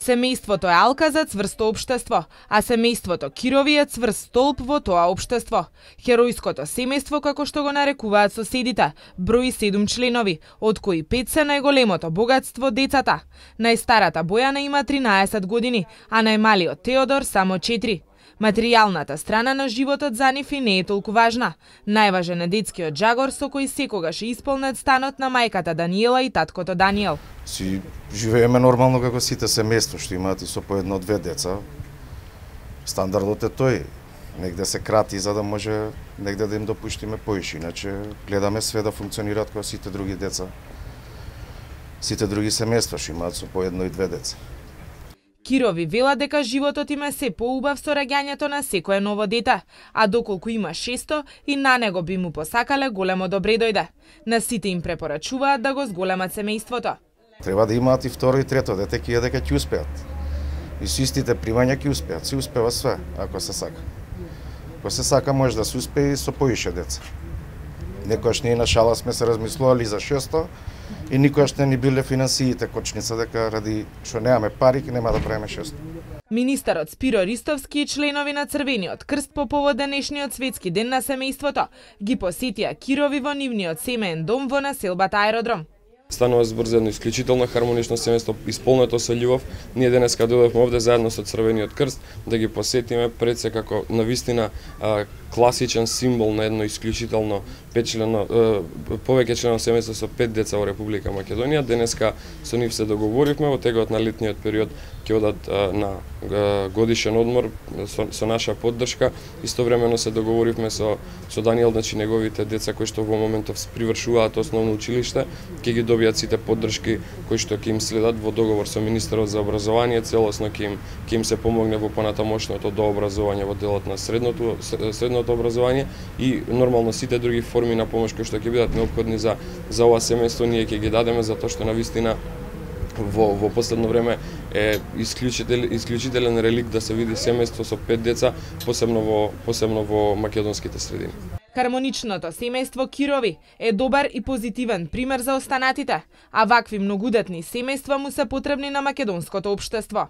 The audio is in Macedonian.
Семејството е алка за цврсто општество, а семејството Кирови е цврст столб во тоа општество. Херојското семејство, како што го нарекуваат соседите, брои 7 членови, од кои 5 се најголемото богатство децата. Најстарата Бојана има 13 години, а најмалиот Теодор само 4. Материјалната страна на животот за нив и не е толку важна. Најважен е детскиот джагор со кој секогаш е исполнет станот на мајката Даниела и таткото Даниел. Си живееме нормално како сите семејства што имаат и со по едно-две деца. Стандардот е тој. Негде се крати за да може негде да им допуштиме поише, иначе гледаме све да функционираат како сите други деца. Сите други семејства што имаат со по едно и две деца. Кирови вела дека животот им е се поубав со раѓањето на секое ново дете, а доколку има 600 и на него би му посакале големо добре дојде. На сите им препорачуваат да го зголемат семејството. Треба да имаат и второ и трето дете, кие дека ќе успеат. И со истите примања ќе успеат, се успева све, ако се сака. Ако се сака може да се успее и со поише деца. Некојаш ние на шала сме се размислували за 600 и никојаш не ни биле финансиите кочница дека ради што немаме пари ќе нема да правиме 600. Министерот Спиро Ристовски и членови на Црвениот крст по повод денешниот светски ден на семејството ги посетија Кирови во нивниот семеен дом во населбата Аеродром. Станува збор за едно исклучително хармонично семејство, исполнето со љубов. Ние денеска дојдовме овде заедно со Црвениот крст да ги посетиме пред се како навистина класичен символ на едно исклучително повеќе члено семејство со 5 деца во Република Македонија. Денеска со нив се договоривме во тегот на летниот период ќе одат на годишен одмор со наша поддршка. Истовремено се договоривме со Даниел, значи неговите деца кои што во моментов привршуваат основно училиште, ќе ги добијат сите поддршки кои што ќе им следат во договор со министерот за образование, целосно ќе им се помогне во понатамошното дообразование во делот на средното образование и нормално сите други форми на помош кои што ќе бидат неопходни за ова семејство ние ќе ги дадеме, затоа што навистина во последно време е исклучителен реликт да се види семејство со 5 деца, посебно во македонските средини. Хармоничното семејство Кирови е добар и позитивен пример за останатите, а вакви многудетни семејства му се потребни на македонското општество.